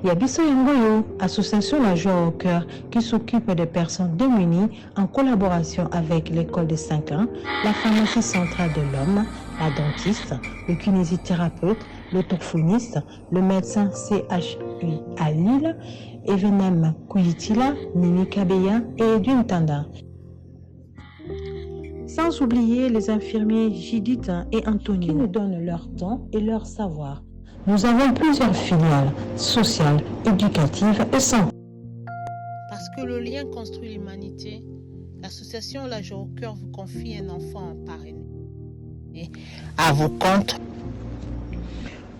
Yabiso Yangoyo, association La Joie au Cœur, qui s'occupe des personnes démunies en collaboration avec l'école de 5 ans, la pharmacie centrale de l'homme, la dentiste, le kinésithérapeute, l'orthophoniste, le médecin CHU à Lille, Evenem Kuyitila, Nini Kabeya et Edwin Tanda. Sans oublier les infirmiers Judith et Anthony qui nous donnent leur temps et leur savoir. Nous avons plusieurs filiales sociales, éducatives et santé. Parce que le lien construit l'humanité, l'association La Joie au Cœur vous confie un enfant en parrainé. Et à vos comptes.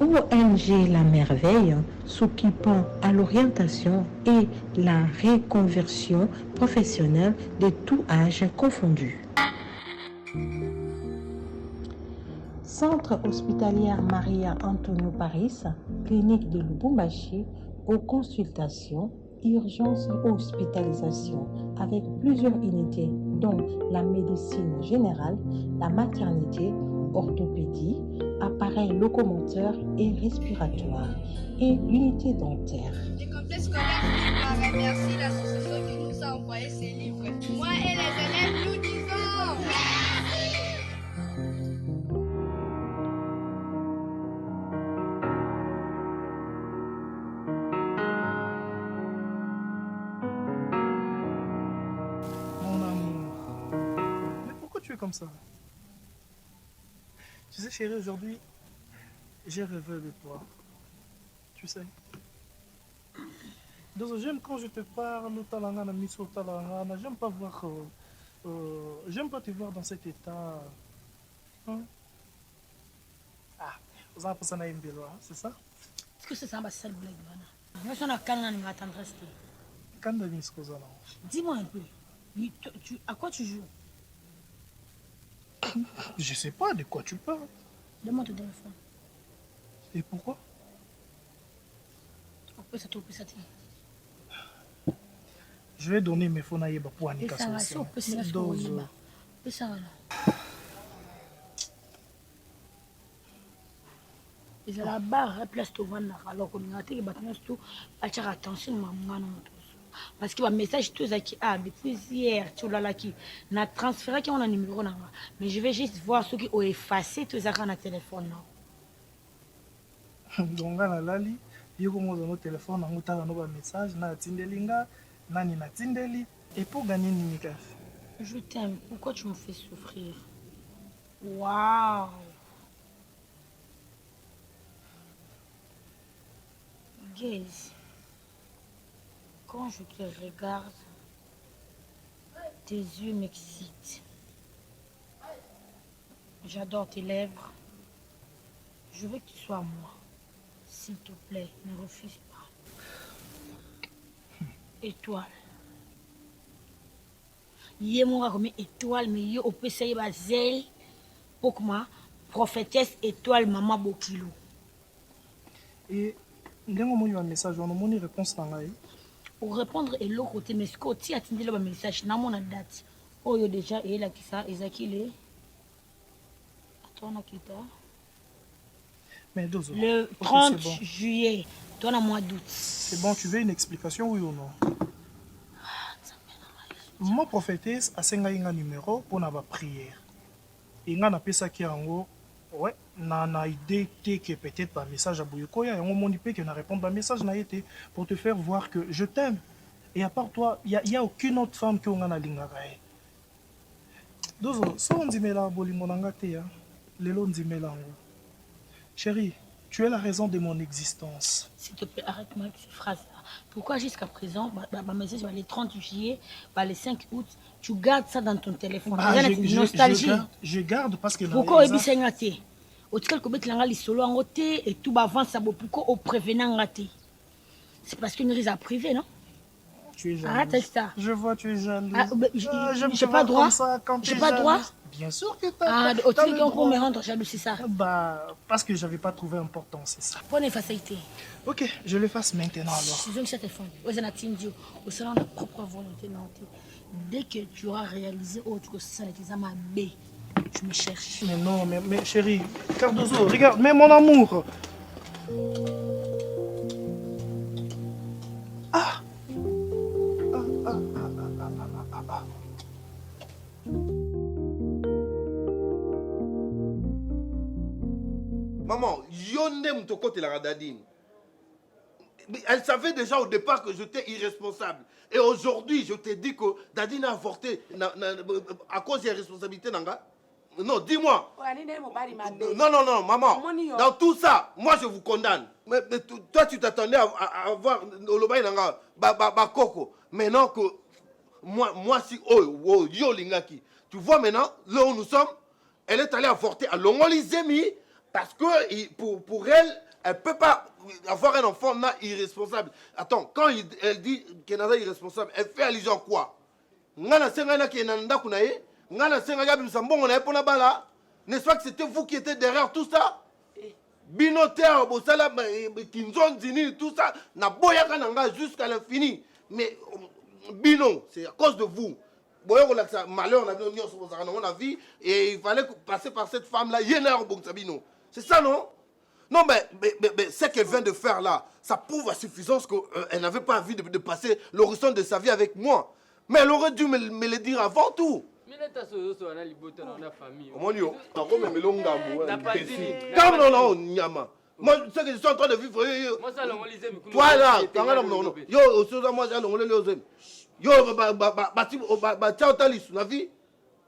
ONG La Merveille s'occupant à l'orientation et la reconversion professionnelle de tout âge confondu. Centre hospitalier Maria Antonio Paris, clinique de Lubumbashi, aux consultations, urgences et hospitalisation, avec plusieurs unités dont la médecine générale, la maternité, orthopédie, appareils locomoteurs et respiratoires, et l'unité dentaire. Le complexe scolaire remercie l'association qui nous a envoyé ces livres. Moi et les élèves, nous disons comme ça. Tu sais chérie, aujourd'hui, j'ai rêvé de toi. Tu sais. Donc j'aime quand je te parle, j'aime pas voir, j'aime pas te voir dans cet état. Hein? Ah, vous avez pensé à c'est ça? Est-ce que c'est ça, c'est ça le blague? Moi, je suis en train de m'attendre. Dis-moi un peu, à quoi tu joues? Je sais pas de quoi tu parles. Donne-moi ton téléphone. Et pourquoi? Je vais donner mes phones à Yeba pour Annika. C'est la barre, place de vendre. Alors qu'on a été tout, attirer attention, maman. Parce que le message tout ça qui a depuis hier tu l'as là qui n'a transféré qui on a numéro là mais je vais juste voir ceux qui ont effacé tout ça dans le téléphone là. Donc là lali yo ko mozo no téléphone na ngutala no ba message na tindelinga nani na tindeli et pour gagner Nika. Je t'aime, pourquoi tu me fais souffrir? Waouh. Gaze. Quand je te regarde, tes yeux m'excitent. J'adore tes lèvres. Je veux que tu sois moi. S'il te plaît, ne refuse pas. Étoile. Yé moi comme étoile, mais yo peut essayer bazel pour moi prophétesse étoile maman Bokilo. Et ndenge moni un message, on moni réponse dans la. Pour répondre et l'autre côté mais ce côté a tindi le message na mon date. Oh yo déjà et là qui ça ezakile. Attends na kita. Mais dozo. Le 30 okay, bon. Juillet, toi na mois d'août. C'est bon, tu veux une explication oui ou non? Mon prophétesse a senga un numéro pour na ba prière. Inga na pesa ki yango. Ouais, na idée que peut-être par message à Bouyokoya et on m'a dit que na répondre par message na été pour te faire voir que je t'aime. Et à part toi, il y a aucune autre femme qui on a lingarae. Dozo, so on dit mela bolingo nangate ya. Lelo ndimela ngo. Chérie, tu es la raison de mon existence. S'il te plaît, arrête-moi avec ces phrases-là. Pourquoi jusqu'à présent, ma message va les 30 juillet, va les 5 août, tu gardes ça dans ton téléphone? Nostalgie. Je garde parce que... Pourquoi il y a raté? Au tel que tu as solo en et tout avant ça, pourquoi au prévenant raté? C'est parce qu'il y a une raison privée, non? Tu es jalouse. Arrête avec ça. Je vois, tu es jalouse. Ah, bah, j'aime j'ai te pas voir droit. comme ça quand J'ai t'es pas droit. jalouse. Bien sûr que t'as. Ah, t'as au-dessus le de pour me droit. rendre jaloux, c'est ça. Bah, parce que j'avais pas trouvé important, c'est ça. Bonne efficacité. Ok, je le fasse maintenant alors. Je veux que ça te fasse. Vous êtes Tindio. Au salon de propre volonté. Dès que tu auras réalisé autre chose, ça les ma B. Tu me cherches. Mais non, mais chérie, Cardozo, regarde, mais mon amour. Ah. Maman, Yonde Mtokot et la Radadine. Elle savait déjà au départ que j'étais irresponsable. Et aujourd'hui, je t'ai dit que Dadine a avorté à cause de la responsabilité d'Anga. Non, dis-moi. Non, maman. Dans tout ça, moi je vous condamne. Mais toi, tu t'attendais à voir Olobaï Nanga, Coco. Maintenant que moi si, yo Lingaki. Tu vois maintenant, là où nous sommes, elle est allée avorter à Longolizemi parce que pour elle, elle ne peut pas avoir un enfant irresponsable. Attends, quand elle dit qu'elle est irresponsable, elle fait allusion à quoi? N'est-ce pas que c'était vous qui étiez derrière tout ça? Binotaire, Bosala, Kinzon, Zini, tout ça, n'a boyaka nanga jusqu'à l'infini. Mais Bino, c'est à cause de vous. Malheur, on a vu, et il fallait passer par cette femme-là. C'est ça, non? Non, mais ce qu'elle vient de faire là, ça prouve à suffisance qu'elle n'avait pas envie de passer l'horizon de sa vie avec moi. Mais elle aurait dû me le dire avant tout. Non, Nyama. Moi, ce que je suis en train de vivre. Toi là,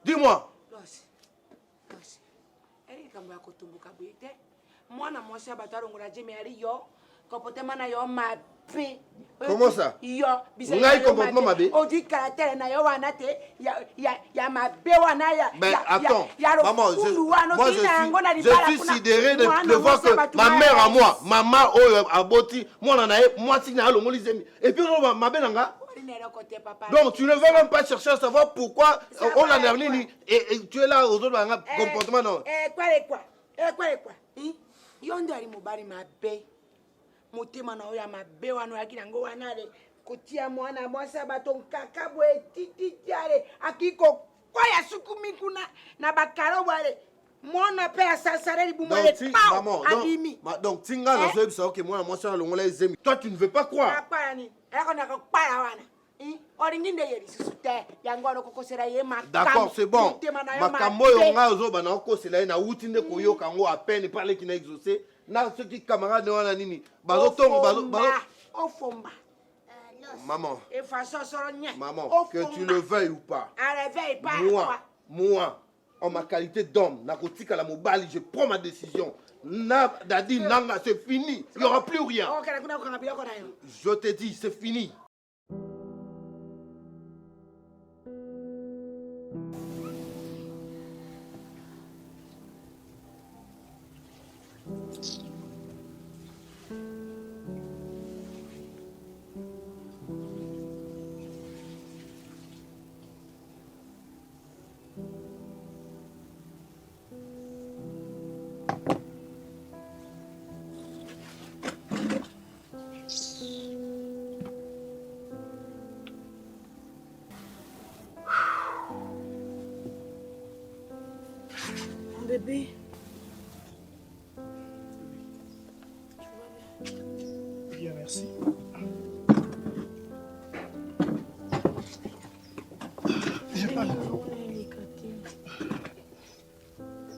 dis-moi. Comment ça? Mais attends, maman, je suis sidéré de voir que ma mère à moi, maman a botti, moi et puis ma belle. Donc tu ne veux même pas chercher à savoir pourquoi on a dernier et tu es là aux autres comportements non. Motema na oya mabe wana yakina ngo wana le kotia mwana mwasa bato nkaka boye titi tiare akiko kwaya sukumi kuna na bakaro wale mwana pe asasare libumale pao adimi donc tinga na zo bisa OK mwana mwasa longola ezemi toi tu ne veux pas croire akpara ni eko na kokpara wana oringinde yeri susute yango no kokosera ye makam d'accord c'est bon makambo yo nga zo bana okosela na utinde koyoka ngo à peine parler qui n'a exaucé. Na ceux qui camarades wana nini ofomba maman maman que tu le veuilles ou pas moi en ma qualité d'homme na kotika la mobali je prends ma décision na dadi nanga c'est fini il y aura plus rien je te dis c'est fini. Bébé. Bien, merci. J'ai pas le temps.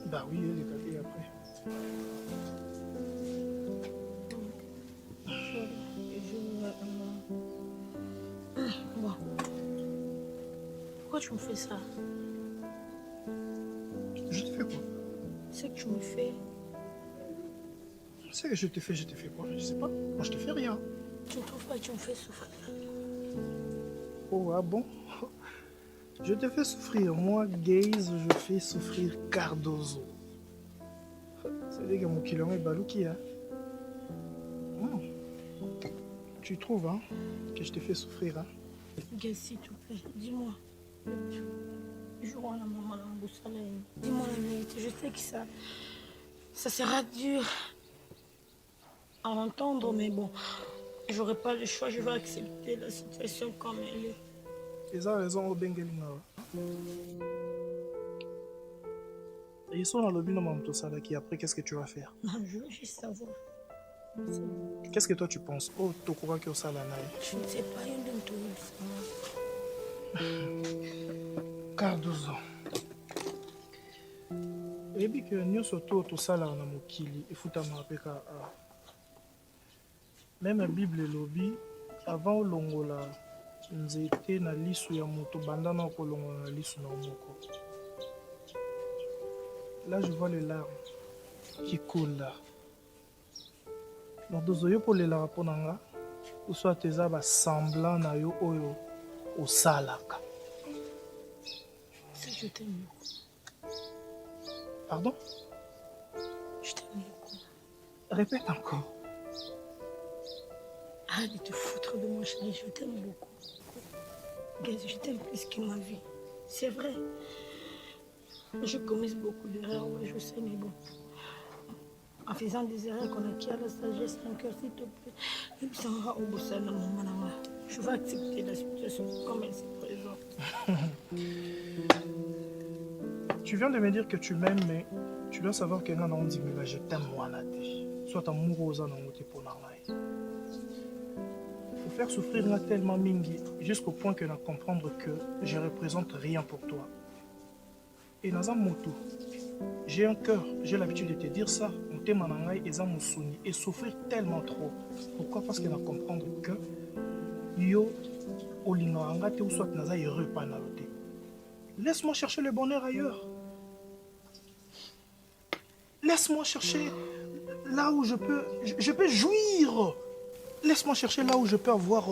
Bah oui, elle est catée après. Bon. Pourquoi tu me fais ça? Je te fais quoi? C'est que tu me fais. C'est que je te fais quoi? Je sais pas. Moi, je te fais rien. Tu ne trouves pas que tu me fais souffrir? Oh, ah bon? Je te fais souffrir. Moi, Gaze, je fais souffrir Cardozo. C'est-à-dire que mon kilomètre balouki, hein? Tu trouves, hein, que je te fais souffrir, hein? Gars, s'il te plaît, dis-moi. Je vois la maman dans le soleil. Dis-moi la vérité. Je sais que ça sera dur à entendre, mais bon, j'aurai pas le choix. Je vais accepter la situation comme elle est. Ils ont raison au Bengelinga. Et ils sont dans le bilan de ça qui après, qu'est-ce que tu vas faire? Non, je veux juste savoir. Qu'est-ce que toi tu penses? Oh, tu crois que ça là? Je ne sais pas, il y a un tout. Cardozo. Et puis que nous surtout tout ça là on a mokili et fouta mapeka. Même la Bible et lobby avant longola nzete na lisu ya moto bandana ko longola na lisu na moko. Là je vois les larmes qui coulent là. Donc dozo yo pour les larmes pour nanga ou soit tes aba semblant na yo oyo au salaka. Je t'aime beaucoup. Pardon? Je t'aime beaucoup. Répète encore. Arrête de te foutre de moi, chérie. Je t'aime beaucoup. Guys, je t'aime plus que ma vie. C'est vrai. Je commets beaucoup d'erreurs, ouais, je sais, mais bon. En faisant des erreurs qu'on acquiert la sagesse, un cœur, s'il te plaît. Et puis ça va au bout de mon maman. Je vais accepter la situation comme elle se présente. Tu viens de me dire que tu m'aimes, mais tu dois savoir que non, dit mais je t'aime moi Nati. Soit amoureuse en angoté pour l'arnaque. Faut faire souffrir là tellement mingi jusqu'au point que de comprendre que je représente rien pour toi. Et dans un moto, j'ai un cœur, j'ai l'habitude de te dire ça. On t'aime en angaï et ça moussoni et souffrir tellement trop. Pourquoi? Parce que de comprendre que yo olinga angate ou soit naza heureux pas na loté. Laisse-moi chercher le bonheur ailleurs. Laisse-moi chercher là où je peux jouir. Laisse-moi chercher là où je peux avoir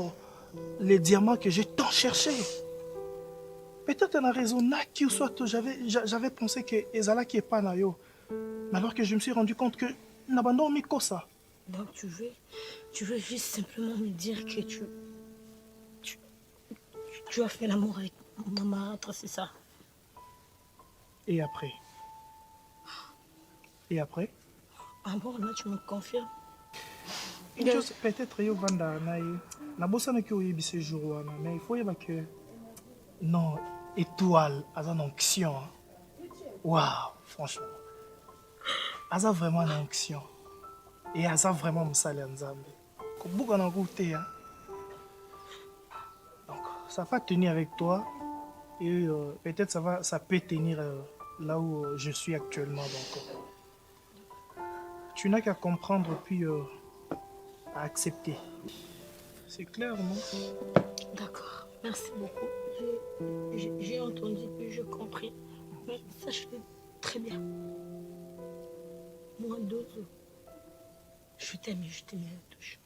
les diamants que j'ai tant cherchés. Peut-être on a raison, Naki ou soit j'avais pensé que Ezala qui est pas nayo. Mais alors que je me suis rendu compte que n'abandonne Mikosa. Donc tu veux juste simplement me dire que tu as fait l'amour avec ma marâtre, c'est ça? Et après? Et après? Ah bon, là tu me confirmes? Peut-être yo vanda na bossa na ki oyebise jour wana, mais il faut y que non, étoile aza en onction. Waouh, franchement. Aza vraiment en onction. Et aza vraiment msali nzambe. Ko buka na route hein. Donc ça va tenir avec toi et peut-être ça peut tenir là où je suis actuellement donc. Tu n'as qu'à comprendre puis à accepter. C'est clair, non? D'accord, merci beaucoup. J'ai entendu puis j'ai compris. Mais sache-le très bien. Moi, d'autres, je t'aime à la touche.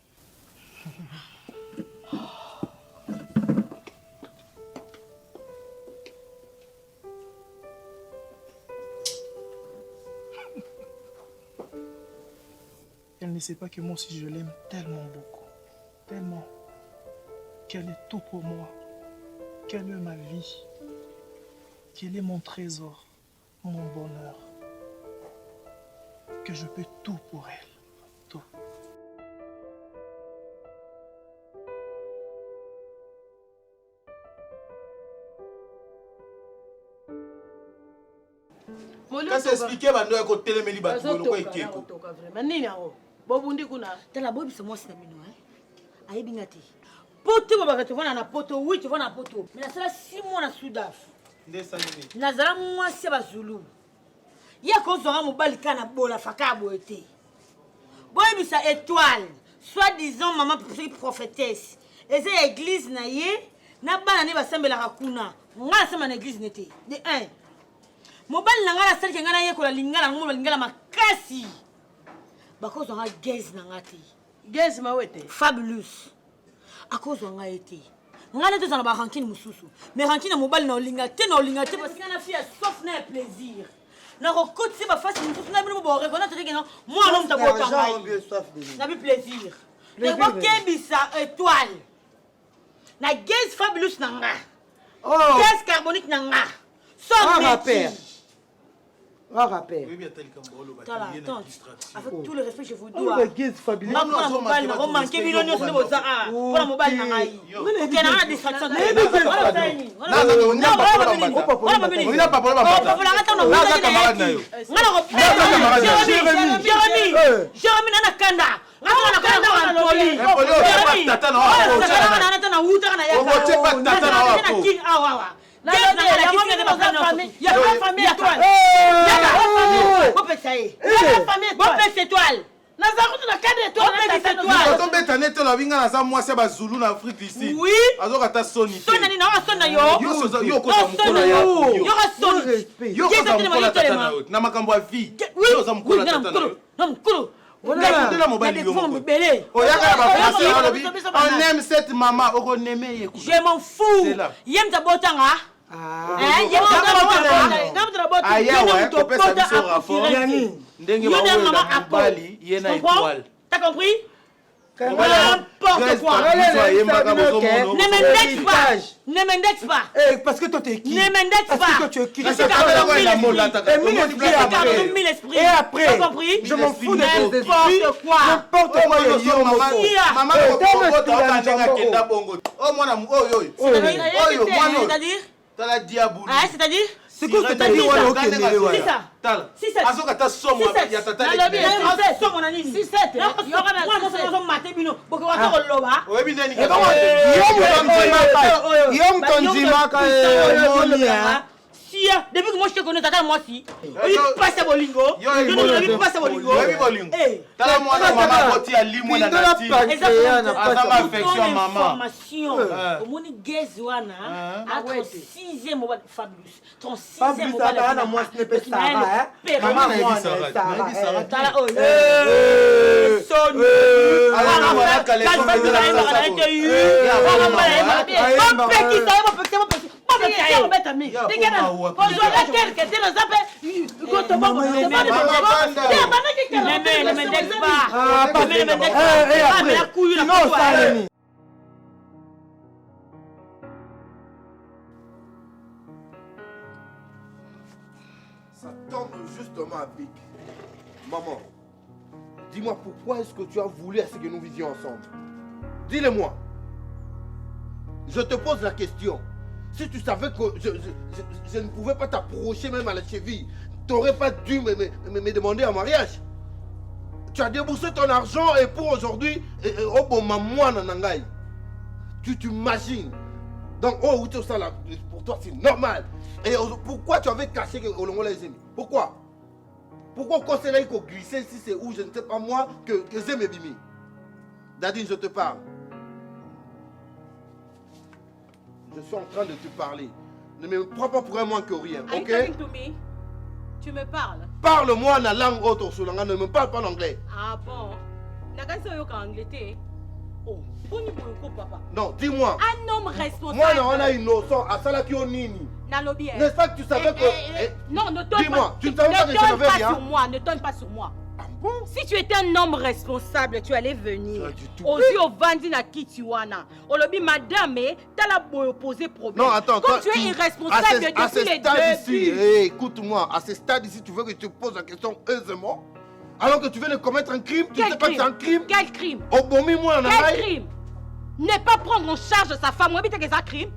Elle ne sait pas que moi aussi je l'aime tellement beaucoup, tellement, qu'elle est tout pour moi, qu'elle est ma vie, qu'elle est mon trésor, mon bonheur, que je peux tout pour elle, tout. Kasi expliquer bando ya kotelemeli bato boloko ekeko. Nini yango? Bobundi kuna. Tala bobi c'est moi c'est mino hein. Ayebi ngati. Poto baba tu vona na poto, oui tu vona na poto. Mais na sala 6 mois na Sudaf. Ndesa nini? Nazala mwasi ba Zulu. Ya ko zonga mobali kana bola fakabo ete. Boyebi sa étoile, soi-disant maman prophétesse. Eza église na ye, na bana ne basambela kuna. Nga sema na église nete. De 1. Mobali nanga la sali ngana ye ko la lingala ngomo lingala makasi. Bako zonga gaze na ngati. Gaze mawete. Fabulous. Ako zonga ete. Ngana to zana ba rankine mususu. Mais rankine mobali na olinga te parce que na fille sauf na plaisir. Na kokoti ba face mususu na bino bo reconnaître que non moi non ta bota ngai. Na bi plaisir. Na ko kebisa étoile. Na gaz fabulous nanga. Oh. Gaz carbonique nanga. Son rappel. Rappel. Attends, avec tout le respect, je vous Oh, dois. le gaz fabuleux. Pour la mobile, on manque millions de dollars. Pour la mobile, on a eu. On a des distractions. Oui. On aime cette maman. Je m'en fous. Yem ta botanga. T'as compris? N'importe quoi. Ne m'indexe pas. Parce que toi t'es qui? Ne m'indexe pas. Parce que tu es qui? Et après, t'as compris? Je m'en fous de n'importe quoi. N'importe quoi. C'est-à-dire? C'est-à-dire? C'est quoi que t'as dit? C'est ça. Depuis que moi je te connais, t'as moi si. Il passe à Bolingo. Il passe à Bolingo. Information. Au moins, Gezouana, à 36e mobile fabulous. 36e mobile. Moi, ce n'est pas Sarah. Ça tombe justement à pic. Maman, dis-moi pourquoi est-ce que tu as voulu à ce que nous vivions ensemble? Dis-le-moi. Je te pose la question. Si tu savais que je ne pouvais pas t'approcher même à la cheville, tu n'aurais pas dû me demander en mariage. Tu as déboursé ton argent et pour aujourd'hui, tu t'imagines. Donc, oh, tout ça là, pour toi c'est normal. Et pourquoi tu avais caché que Olongola les amis? Pourquoi? Pourquoi quand c'est là qu'il faut glisser si c'est où, je ne sais pas moi, que Zem est bimi? Dadine, je te parle. Je suis en train de te parler. Ne me prends pas pour un moins que rien, ok? Tu me parles? Parle-moi la langue autre sur la ne me parle pas en anglais. Ah bon? Oh, papa. Non, dis-moi. Un homme responsable. Moi, on a innocent. À ça là qui on nini. N'est-ce pas que tu savais que... Non, ne donne dis-moi, tu ne savais pas que je n'avais rien? sur moi, ne donne pas sur moi. Ah bon? Si tu étais un homme responsable, tu allais venir. Aux yeux au Vandina Kitiwana. Olobi, madame, t'as la poser problème. Non, attends. Comme tu es irresponsable depuis les débuts. Écoute-moi, à ce stade ici, tu veux que je te pose la question aisément? Alors que tu viens de commettre un crime? Tu ne sais pas que c'est un crime? Quel crime? Quel crime? Ne pas prendre en charge sa femme, moi, c'est un crime.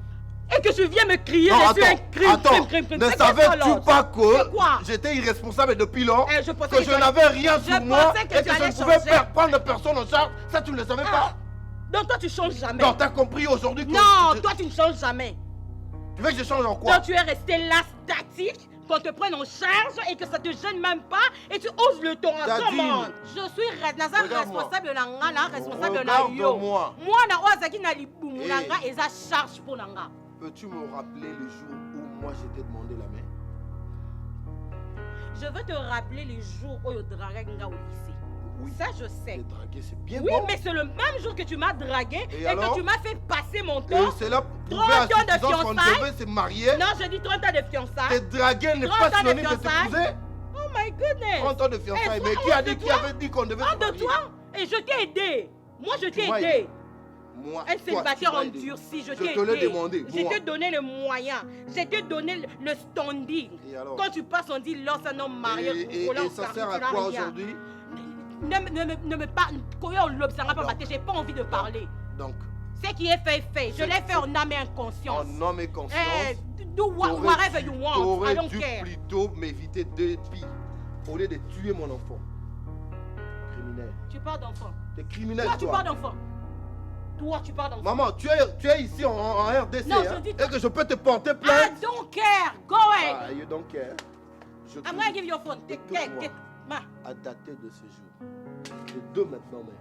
Et que tu viens me crier dessus un crime, crime. Ne savais-tu pas que j'étais irresponsable depuis lors? Que je n'avais rien sur moi et que je ne pouvais prendre personne en charge? Ça, tu ne le savais pas? Donc toi, tu changes jamais. Donc t'as compris aujourd'hui que... Non, toi, tu ne changes jamais. Tu veux que je change en quoi? Donc tu es resté là, statique, qu'on te prenne en charge et que ça te gêne même pas et tu oses le ton en comment? Je suis responsable de l'anga, responsable de la yo. Moi, na ozaki na libumu nanga et ça charge pour nanga. Peux-tu me rappeler le jour où moi je t'ai demandé la main? Je veux te rappeler les jours où tu draguais au lycée. Oui. Ça, je sais. Dragué, c'est bien oui, bon. Mais c'est le même jour que tu m'as dragué et alors? Que tu m'as fait passer mon temps. C'est là pour 30 ans de fiançailles. On devait se marier. Non, je dis 30 ans de fiançailles. Et draguer n'est pas synonyme de t'épouser. Oh my goodness. 30 ans de fiançailles. Mais qui avait dit qu'on devait se marier? De toi. Et je t'ai aidé. Moi, je t'ai aidé. Moi, un célibataire endurci, je t'ai te l'ai demandé. Je t'ai donné le moyen. Je t'ai donné le standing. Quand tu passes, on dit lance un homme marié. Et ça sert à quoi aujourd'hui? Ne me parle. J'ai pas envie de parler. Donc. Ce qui est fait est fait. Je l'ai fait en âme et en conscience. En âme et conscience. Do whatever you want. I don't dû care. plutôt m'éviter 2 filles au lieu de tuer mon enfant. Criminel. Tu parles d'enfant. T'es criminel. Toi, tu parles d'enfant. Toi, tu parles d'enfant. Maman, tu es ici en RDC. Non, hein, et que je peux te porter plainte. I don't care. Go ahead. Ah, you don't care. I'm going to give you your phone. À dater de ce jour. Les 2 maintenant, mais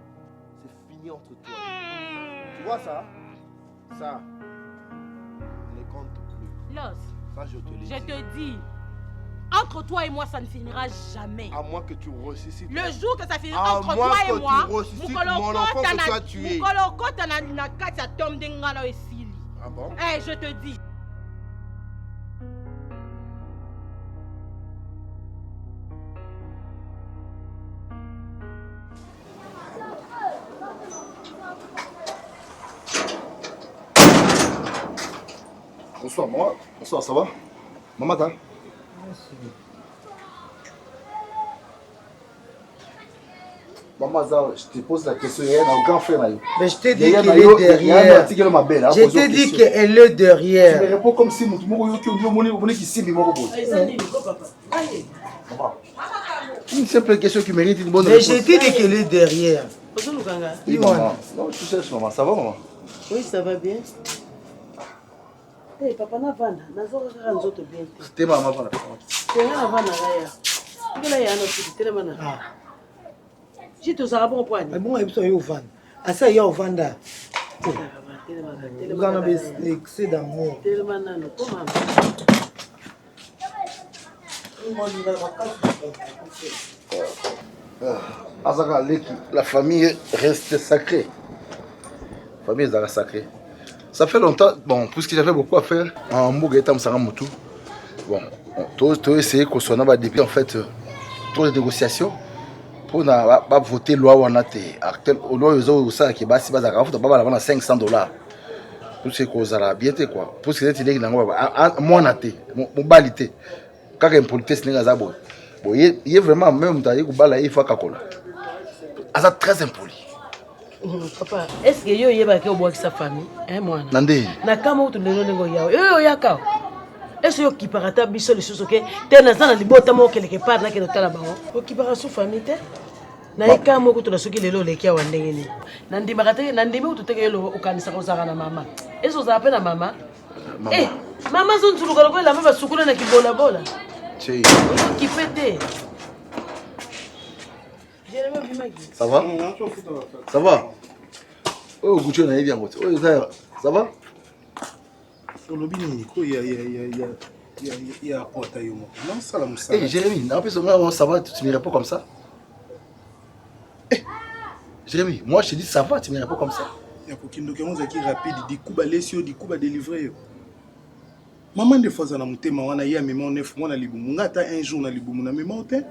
c'est fini entre toi. Tu vois ça? Ça ne compte plus. Los, ça, je te l'ai dit. Je te dis, entre toi et moi, ça ne finira jamais. À moins que tu ressuscites. Le jour que ça finira entre toi et moi, mon enfant que tu as tué. Ah bon? Eh, je te dis. Bonsoir, maman. Bonsoir, ça va? Maman, t'as? Maman, je te pose la question, il y a un grand frère. Mais je t'ai dit qu'elle est derrière. Je t'ai dit qu'elle est derrière. Tu me réponds comme si mon une simple question qui mérite une bonne réponse. Mais je t'ai dit qu'elle est derrière. Oui, maman. Non, tu cherches, maman. Ça va, maman? Oui, ça va bien. Hey, papa, na vana, nazoka nzoto bien. C'était maman vana. C'est na vana là. Ngela ya no titele mana. Ah. Si tu sera bon point. Mais bon, ils au van. Asa ya au vanda. Vous en avez excès d'amour. Tellement non, comment? Azaka Leki, la famille reste sacrée. La famille est sacrée. Ça fait longtemps, bon, puisque j'avais beaucoup à faire en Mougueta Msaramutu, bon, tu as essayé qu'on soit depuis en fait toutes les négociations pour voter loi ou en actuel au loi aux autres qui bas si bas à pas la 500 $. Tout ce qu'on a bien quoi. Pour ce qui est là moi naté, mon balité. Quand un politesse n'est pas bon. Bon, il est vraiment même d'ailleurs que bala il faut kakola. Ça très impoli. Papa, est-ce que yo yeba ke oboa sa famille hein moi Nande na kama utu lelo ngo yao yo yaka est-ce que ki parata biso les choses que te na zana libota mo quelque part na ke tala bango ko ki para su famille te na eka mo kutu na soki lelo le kia wandenge ni nandi makate nandi mo tuteke yo ukanisa ko zaka na mama est-ce que za pe na mama eh mama zon tulu ko la mama sukuna na kibola bola Che ki pete. Ça va? Ça va? Oh, Goucho n'a rien dit. Oh, ça va? Hey, Jérémy, ça va, tu me réponds comme ça? Hey, Jérémy, moi je te dis ça va, tu me réponds comme ça? Il y a beaucoup de rapide, des coups balésio, des coups à délivrer. Maman de fois na mutema wana ya mema 9 mois na libumu ngata un jour na libumu na mema ote.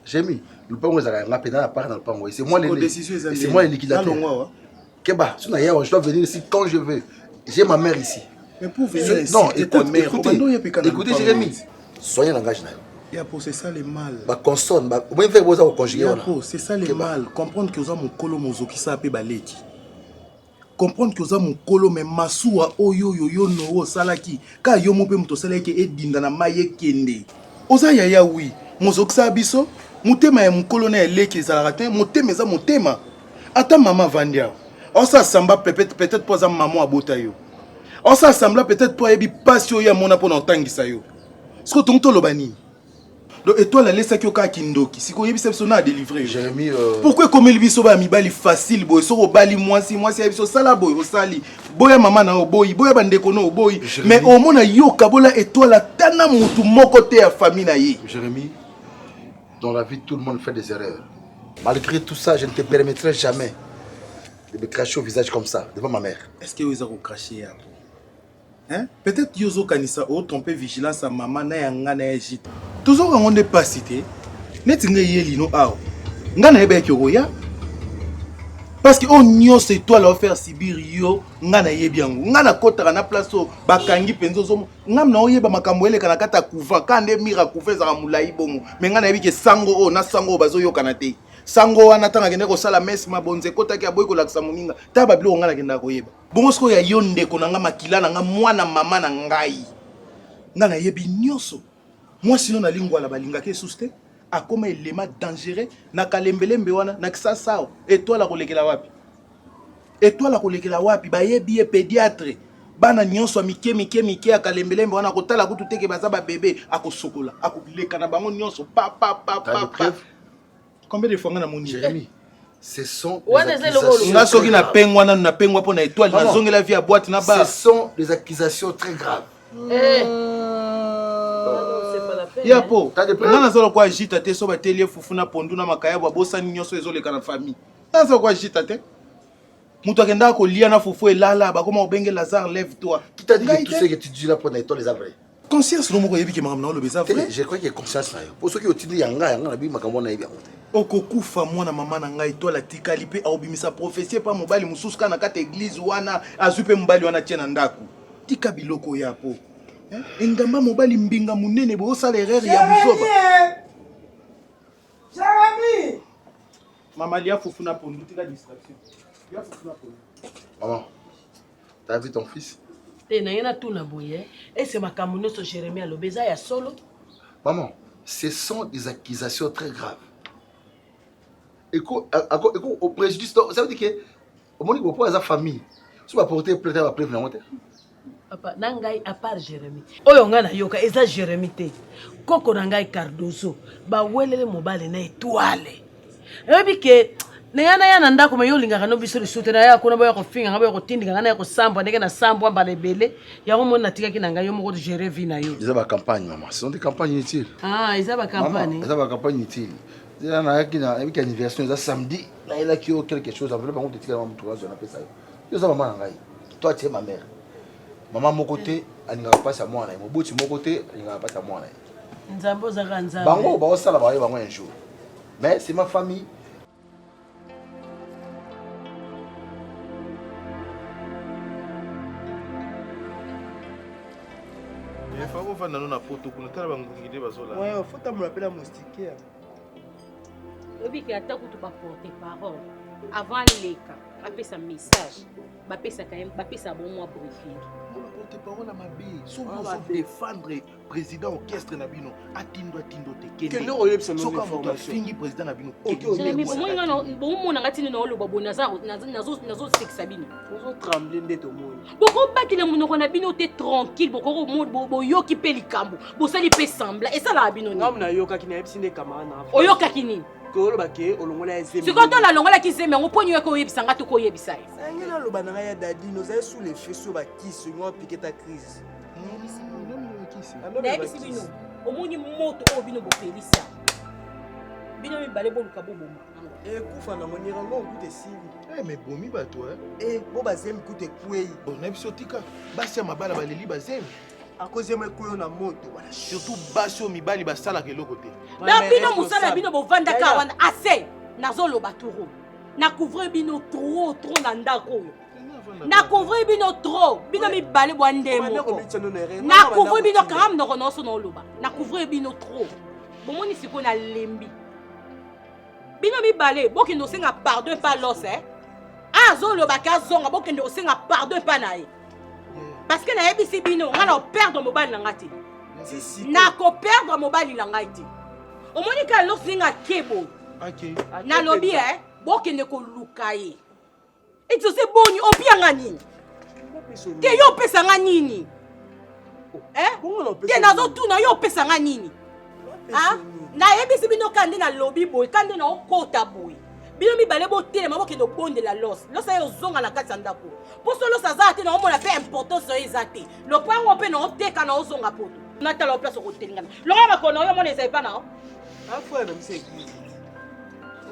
Jérémy, le pango ezaka nga pena na part dans le pango. C'est moi le liquidateur. Keba, si je dois venir ici quand je veux. J'ai ma mère ici. Mais pour venir ici, non, écoutez Jérémy, soignez le langage. C'est ça le mal. Ba consonne, ba moi faire besoin de conjuguer. C'est ça le mal. Comprendre que vous mon kolo mozoki ça pe baleki. Comprendre que vous mon kolo mais masuwa oyo yo yo no salaki. Ka yo mo pe muto salaki edinda na maye kende. Oza yaya oui. Mozoki sa biso, mutema ya mukolo na eleki ezalaka te, motema eza motema. Ata mama vandia. On s'assemble peut-être pour ça maman abota yo. On s'assemble peut-être pour ebi passion ya mona pour n'entangisa yo. Ce que tonto lobani. Donc et toi la laisse ki oka kindoki. Si ko yebisa biso na délivrer. Jérémy pourquoi comme il biso ba mibali facile boy, so bali mwasi ya biso sala boy osali. Boya mama na oboyi, boya bandeko no oboyi. Mais au mona yo kabola et toi la tana mutu moko te ya famille na ye. Jérémy, dans la vie tout le monde fait des erreurs. Malgré tout ça, je ne te permettrai jamais de me cracher au visage comme ça, devant ma mère. Est-ce que vous avez craché? Hein? Peut-être que vous avez trompé vigilance à maman na yanga na Égypte. Toujours quand on est pas cité, net nga yeli no aw. Nga na ebe ki oya. parce que on nyonso étoile offert sibir yo nga na yebi yango nga na kotaka na place o bakangi penzo zo nga na oyeba makambo eleka na kata couvent kande mira couvent za mulai bongo mais nga na yebi ke sango o na sango bazo yokana te sango wana tanga kende ko sala messe mabonze kotaki aboy ko lakisa moninga ta babilo nga na kenda ko yeba bongo siko ya yonde ko nga makila na nga mwana mama na ngai nga na yebi nyonso moi sinon na lingwa la balinga ke suste akoma elema dangereux na kalembelembe wana na kisasao étoile kolekela wapi étoile kolekela wapi bayebi e pédiatre bana nyonso mike ya kalembelembe wana kotala kutu teke baza ba bébé akosokola akoleka na bango nyonso pa combien de fois na moni Jérémy ce sont nga soki na pengwa na pengwa po na étoile na zongela via boîte na ba ce sont des accusations très graves yapo nga nazala kwa agita te so batelie fufu na pondu na makaya babosani nyonso ezoleka na famille nazala kwa agita te mutu akendaka kolia na fufu elala bakoma obenge Lazare lève toi qui t'a dit que tout ce que tu dis là pour na étoile les vrai conscience no moko yebi ke makambo na oloba eza vrai je crois que conscience na yo po soki otindi yanga na bi makambo na yebi yango te okokufa mwana mama na ngai étoile atikali mpe aobimisa prophétie pa mobali mosusu kana kata église wana azwi mpe mobali wana tie na ndako tika biloko yapo engamba mobali mbinga munene bosala erreur ya buzoba Jérémy mama lia fufu na pondu tika distraction lia fufu na pondu maman t'as vu ton fils te na yena tuna boye ese makambo nyonso Jérémy alobi eza ya solo maman ce sont des accusations très graves au préjudice ça veut dire que au moment où pour sa famille si va porter plainte va prévenir monter papa na ngai à part Jérémy oyo nga na yoka eza Jérémy te koko na ngai Cardozo bawelele mobali na étoile ebi ke neyana yana ndako me yolingaka no biso lisutu na ya kuna boya kofinga ngaba yokotindika ngana ya kosambwa ndenge na sambwa mbala ebele yango mona natikaki na ngai yo moko gérer vie na yo eza ba campagne maman ce sont des campagnes inutiles eza ba campagne eza ba campagne inutile eza na yaki na avec anniversaire eza samedi na ela ki quelque chose en fait bango te tika maman mutuka zona pesa yo eza maman na ngai toi tu es ma mère maman moko te aninga pasa mwana ye mobuti moko te aninga pasa mwana ye nzambo zaka nzambo bango ba osala ba bango un jour mais c'est ma famille. Il faut qu'on fasse une photo pour nous faire des choses. Oui, il faut que tu me moustiquer. Oui, il y a des porte-parole. Avant les cas, il y a un message. Il y a un bon briefing. Porte-parole à ma bille. Souvent, on défendre le président orchestre Nabino. Atindo te. Quel est le nom fini président Nabino. Jérémy, bon mon angati no lo babo nazo sexabino. Faut trembler de monde. Boko ba ki le monoko na bino te tranquille boko bo yoki pe likambo. Bo sali pe sembla et ça la bino ni. Ngam na yoka ki na ebisinde kamara na. Oyoka kini. Ko ba ke olongola ezeme. Sikoto la longola ki zeme ngo ponyo ko yebisanga to ko yebisa. Ngena lo bananga ya dadi nous est sous les feux sur ba kiss ngo piquer ta crise. Nebisi bino. Omoni moto o bino bo felisa. Bino mi bale bo lukabo bomo. Kufa na monira ngo kute sili. Mais bomi ba toi. Bo bazem kute kuei. Bon na biso tika. Basi ya mabala baleli bazem. À cause de mes couilles na moto. Voilà, surtout basi o mibali basala ke lokote. Na bino musala bino bo vanda ka wana assez. Nazolo baturo. Na couvrir bino trop na ndako. Na couvrir bino trop. Bino mi bale bo ndemo. Na couvrir bino karam no kono so no loba. Na couvrir bino trop. Bomoni siko na lembi. Bino mi bale bokendo senga pardon pas los azolo baka zonga bokendo senga pardon pas nae. Parce que na ebisi bino ngana perdre mobile na ngati. Na ko perdre mobile na ngati. Omoni ka lo singa kebo. OK. Na lobby bokende ko lukaye. Et tu sais boni opianga nini? Ke yo pesa nga nini? Ke nazo tuna yo pesa nga nini? Na ebisi bino kande na lobby boy kande na okota boy. Bino mi bale bo tele mabo ke do bonde la los. Los ayo zonga na kati ndako. Po so los azate na omona pe importance so ezate. Lo pango pe na oteka na ozonga poto. Na tala o place ko telingana. Lo ngama kono yo mona ezai pa na. Afwa na mseki.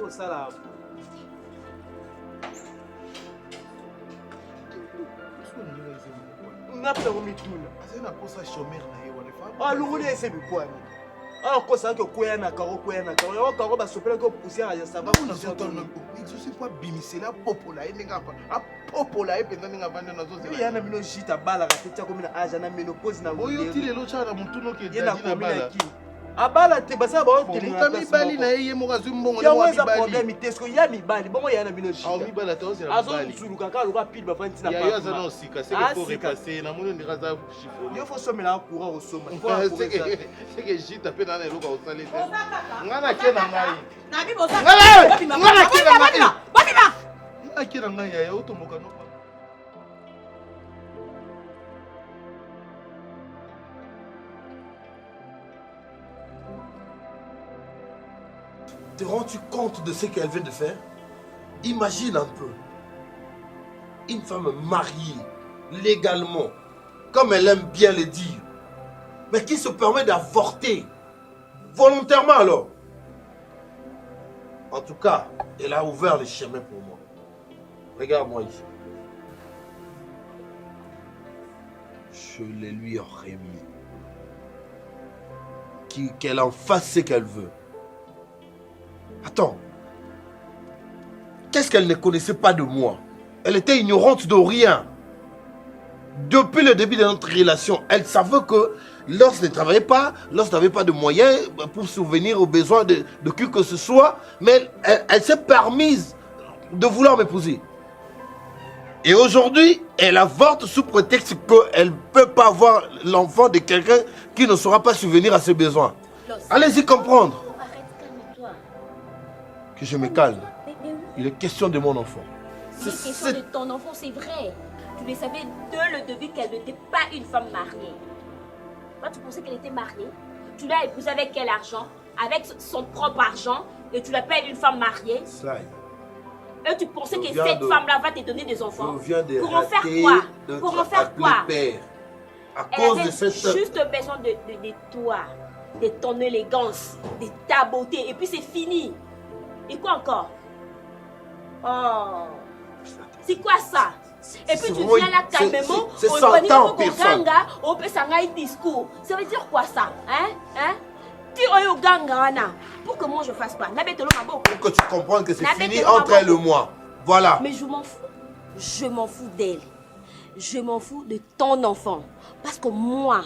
O sala. Ngapta ko mituna. Asena posa chômeur na ye wana fa. Ah lungule ese bikwani. Ah, on constate que quoi na karo. On karo ba sopela que poussière à ça va. Je sais pas bimisi la popola et n'inga pas. A popola et pendant n'inga vendre na zose. Il y a na mino chita bala ka tete comme na âge na ménopause na. Oyo ti le lo chara mutuno ke na dadi na bala. Abala te basa ba tele na mibali na ye mo kazu mbongo na wa mibali. Ya problème tesko ya mibali bongo ya na mino chita. Ah mibali ta osi na mibali. Azo suluka ka luka pile ba fanti na pa. Ya za na osika c'est que pour repasser na mono ndika za chiffon. Yo faut sommer la courant au somme. C'est que jita pe na na luka osali te. Ngana ke na ngai. Na bi boza. Ngana ke na ngai. Babima. Ngana ke na ngai ya otomoka no. Te rends-tu compte de ce qu'elle vient de faire? Imagine un peu. Une femme mariée, légalement, comme elle aime bien le dire, mais qui se permet d'avorter, volontairement alors. En tout cas, elle a ouvert le chemin pour moi. Regarde-moi ici. Je le lui aurais mis. Qu'elle en fasse ce qu'elle veut. Attends. Qu'est-ce qu'elle ne connaissait pas de moi? Elle était ignorante de rien. Depuis le début de notre relation, elle savait que lorsqu'elle ne travaillait pas, lorsqu'elle n'avait pas de moyens pour subvenir aux besoins de qui que ce soit, mais elle s'est permise de vouloir m'épouser. Et aujourd'hui, elle avorte sous prétexte qu'elle ne peut pas avoir l'enfant de quelqu'un qui ne saura pas subvenir à ses besoins. Allez-y comprendre. Que je me calme. Il est question de mon enfant. C'est question de ton enfant, c'est vrai. Tu le savais dès le début qu'elle n'était pas une femme mariée. Toi, tu pensais qu'elle était mariée. Tu l'as épousée avec quel argent? Avec son propre argent. Et tu l'appelles une femme mariée. Et tu pensais que cette femme-là va te donner des enfants. Pour en faire quoi? Pour en faire quoi? À cause de cette... juste besoin de toi, de ton élégance, de ta beauté. Et puis c'est fini. Et quoi encore? Oh, c'est quoi ça? Et puis tu viens là calmement, on personne. On peut s'engager discours. Ça veut dire quoi ça? Hein? Tu es au ganga, pour que moi je fasse pas. Pour que tu comprennes que c'est fini entre elle et moi. Voilà. Mais je m'en fous. Je m'en fous d'elle. Je m'en fous de ton enfant. Parce que moi,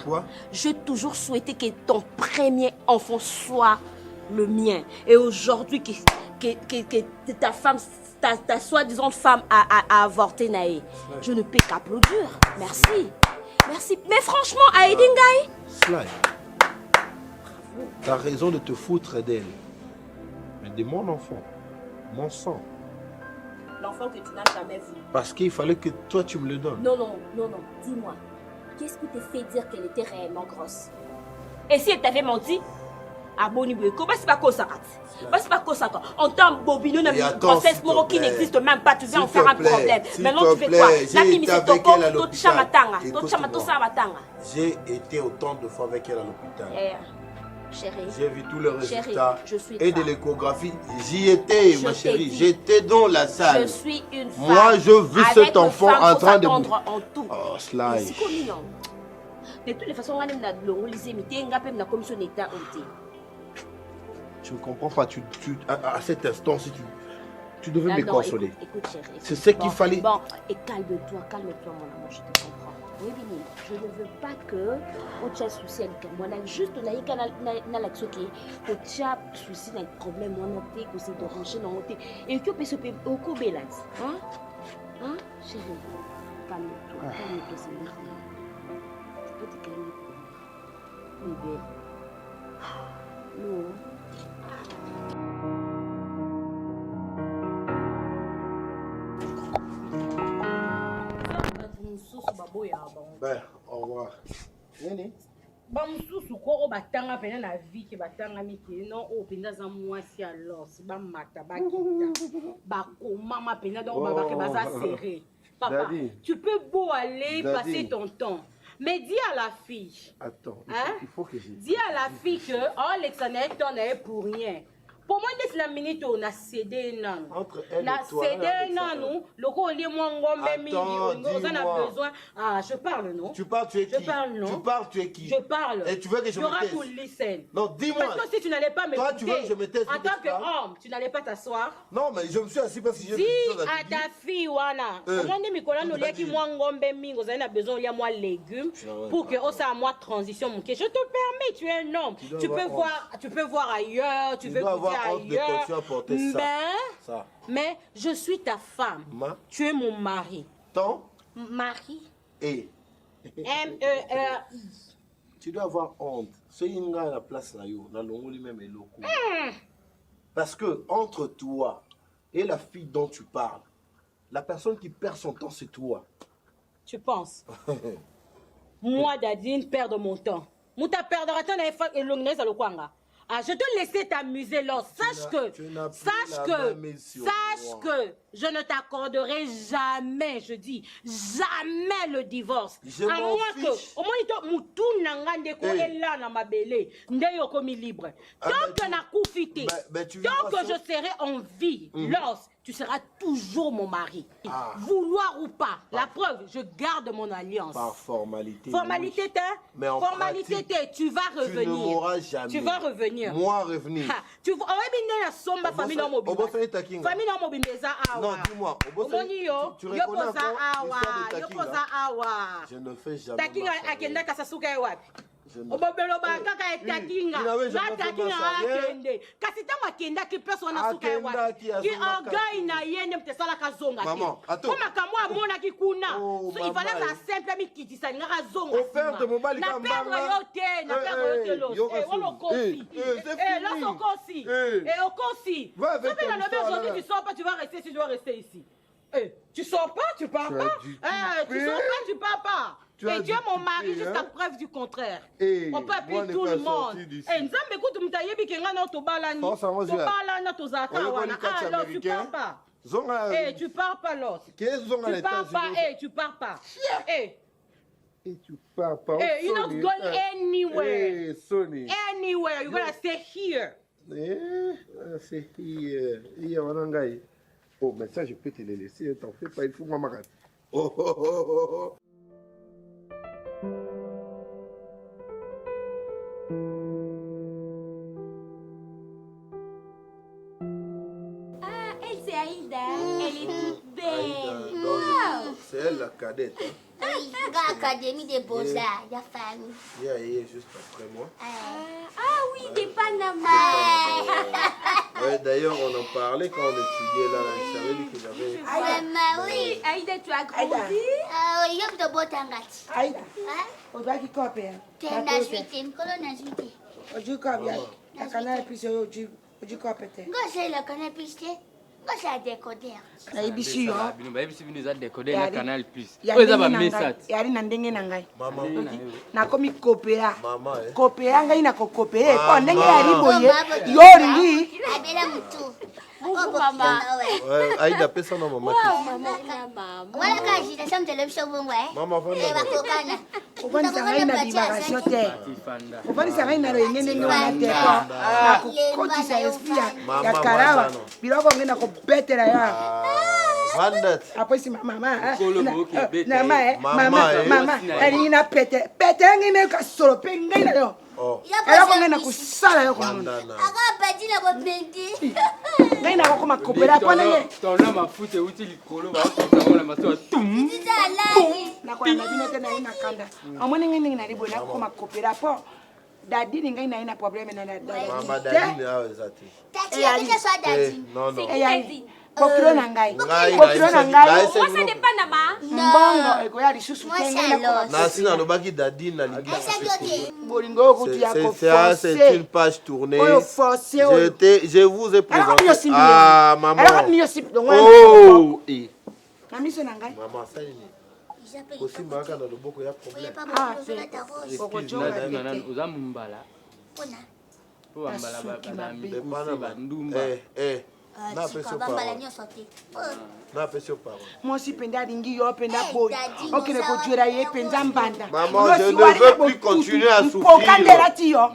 j'ai toujours souhaité que ton premier enfant soit le mien. Et aujourd'hui, que ta femme, ta soi-disant femme a avorté Naé. Je ne peux qu'applaudir. Merci. Merci. Mais franchement, Aïdingaï. Sly, tu as raison de te foutre d'elle. Mais de mon enfant, mon sang. L'enfant que tu n'as jamais vu. Parce qu'il fallait que toi tu me le donnes. Non. Dis-moi, qu'est-ce qui te fait dire qu'elle était réellement grosse? Et si elle t'avait menti? C'est pas quoi ça? C'est pas quoi ça? En tant que bobino, une grossesse moro qui n'existe même pas, tu viens en faire un problème. Maintenant tu fais quoi? J'ai été autant de fois avec elle à l'hôpital. Chérie, j'ai vu tous les résultats chérie, et de l'échographie. J'y étais, ma chérie. J'étais dans la salle. Je suis une femme. Moi, je vis cet enfant en train de... En tout. Oh, Sly. De toutes les façons, on a une commission d'État. Je ne comprends pas. À cet instant, si tu devais me consoler. Écoute, chérie. C'est ce qu'il fallait. Bon, et calme-toi, mon amour, je te comprends. Oui, Bini, je ne veux pas que tu aies souci avec moi. Juste, on a eu un souci d'un problème, on a été aussi de ranger dans l'hôtel. Et que peut-ce que au Kobelat? Hein, chérie, calme-toi, c'est merveilleux. Tu peux te calmer. Bébé. Non. Ben, au revoir. bamosusu koko batanga pene na vie ke batanga mike non o penda za mwasi alors si ba mata ba kita ba komama pena donc ba ke baza serré. Papa, tu peux beau aller passer ton temps, mais dis à la fille. Attends, il faut que je dis à la fille que oh Alexandre t'en est pour rien. Pour moi, c'est la minute où on a cédé non. Entre elle na et toi. cédé non. Le coup, on est moins on a besoin. Ah, je parle, non? Tu parles, tu es qui? Je parle, non? Tu parles, tu es qui? Je parle. Et tu veux que je me taise? Tu listen. Non, dis-moi. Parce que si tu n'allais pas me toi, tu veux que je me taise? En tant qu'homme, tu n'allais pas t'asseoir. Non, mais je me suis assis parce que j'ai dis à ta fille, Wana, comment dit Mikola nous qui moi ngombe mingo, vous avez besoin de moi légumes pour que ça moi transition. Je te permets, tu es un homme. Tu peux voir ailleurs, tu veux goûter ailleurs. Mais je suis ta femme. Tu es mon mari. Ton mari. Et M-E-R-I. Tu dois avoir honte. C'est une gars à la place là, dans le même et locaux. Parce que entre toi et la fille dont tu parles, la personne qui perd son temps, c'est toi. Tu penses? Moi, Dadine, perdre mon temps. Mouta perdra ton et l'ongnaise à l'okwanga. Ah, je te laisser t'amuser là. Sache que je ne t'accorderai jamais, je dis, jamais le divorce. À moins que, au moins, moutou n'angande ko ela na mabele, ndeyo komi libre. Tant que na koufité, tant que je serai en vie, lorsque tu seras toujours mon mari. Vouloir ou pas, la preuve, je garde mon alliance. Par formalité. Formalité, mais en formalité, tu vas revenir. Tu ne mourras jamais. Tu vas revenir. Moi, revenir. Tu vas revenir à Somba, famille dans mon bimba. Famille dans mon bimba, non, dis-moi. Tu reconnais encore je ne fais jamais. Takinga akenda kasasuka wapi? Obobelo ba kaka takinga. Na takinga akende. Kasi tango akenda ki personne na suka wapi? Ki orgueil na yende mtesala kazonga. Maman, attends. Koma kamwa amona ki kuna. So il fallait la simple mi kitisa nga kazonga. Offerte mobali kamba. Na perdre yote, na perdre yote lo. Wolo kosi. Là son kosi. Au kosi. So bien la lever aujourd'hui tu sors pas, tu vas rester si tu dois rester ici. Tu sors pas, tu pars pas. Tu sors pas, tu pars pas. Et tu es mon mari jusqu'à preuve du contraire. On peut appeler tout le monde. Nzambe écoute mtayebi kenga na tobalani. Tobalana tozaka wana. Alors tu pars pas. Tu pars pas là. Tu pars pas, tu pars pas. Et tu pars pas. You're not going anywhere. Anywhere. You're gonna stay here. C'est here. Here wanangai. Oh, mais ça, je peux te le laisser, t'en fais pas, il faut moi m'arrêter. Oh, oh, oh, oh, oh. Ah, elle, c'est Aïda. Elle est toute belle. Wow. C'est elle, la cadette. Oui, l'Académie des Beaux-Arts, la famille. Il est juste après moi. Ah oui, des Panama. Ouais, d'ailleurs, on en parlait quand on étudiait là. Je savais lui que j'avais... Oui, Aïda, tu as grandi. Ah oui, il y a de beaux tangati. Aïda, on doit qui copier. Tu es na suite, na suite. On dit combien? La canal puis on dit copier. Gosser la canal puis c'est un décodeur. Naibishi yo. Naibishi nous a décodé le canal plus. Oza ba message. Yari na ndenge na ngai. Mama. Na komi kopera. Mama kopera ngai na kokopere. Ko ndenge yari boye. Yori. Abela mutu. Mama. Aïda pesa na mama. Mama. Wala ka jita sam television bongwe. Mama vanda. E bakokana. Obani sangai na divaration te. Obani sangai na rengene ngi wana te ko. Na kokotisa esprit ya karawa. Biloko ngena ko betela ya. Vandat. Après si mama. Mama. Elle ina pete. Pete ngine ka solo pe ngai na yo. Era ko ngena ku sala yo ko. Aga peti na ko penti. Ngai na ko makopela kwa nene. Tona mafuta uti likolo ba ko na maso tum. Na kwa na bino te na ina kanda. Amone ngai na ribo na ko makopela po. Dadi ni ngai na ina problème na dadi. Mama dadi na ezati. Tati ya déjà soit dadi. Non non. Bokilo na ngai. Bokilo na ngai. Moi ça n'est pas na ma. Mbongo eko ya lisusu kenga na. Na sina lobaki dadi na libi. Bolingo kuti ya ko forcer. C'est une page tournée. Je vous ai présenté. Ah maman. Oh. Na miso na ngai. Maman ça y est. Aussi maka na loboko ya problème. Ah c'est. Boko jonga tete. Uzamumbala. Pona. Po ambala ba ndumba. Moi aussi penda ringi yo penda boy. OK ne ko tuera ye penda mbanda. Maman, je ne veux plus continuer à souffrir. Poka ndela ti yo.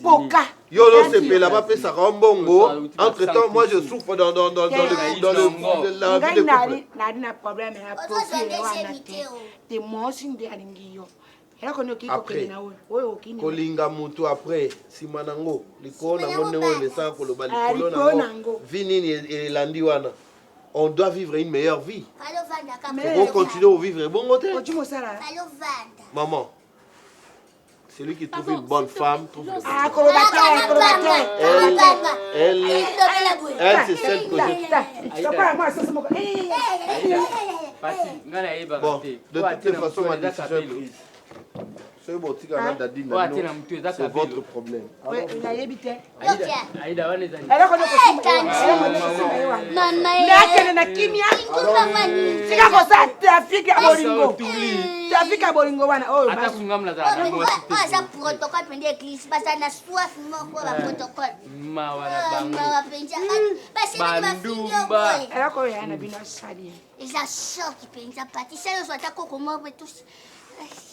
Poka. Yolo c'est là-bas, fait ça rambongo. Entre-temps, moi je souffre dans la vie de couple. N'a problème à profiter. Moi aussi, après, kolinga mutu après, si manango, likolo nango nengo le sang koloba likolo nango, vinini et landiwana. On doit vivre une meilleure vie. On continue à vivre bon côté. Maman, celui qui trouve une bonne femme trouve le elle c'est celle que je... Bon, de toute façon, ma décision est prise. C'est votre problème.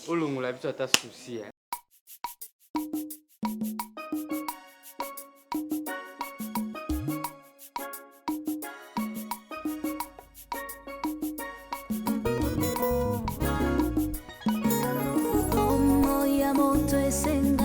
Olongola biso ata souci. Moto esenga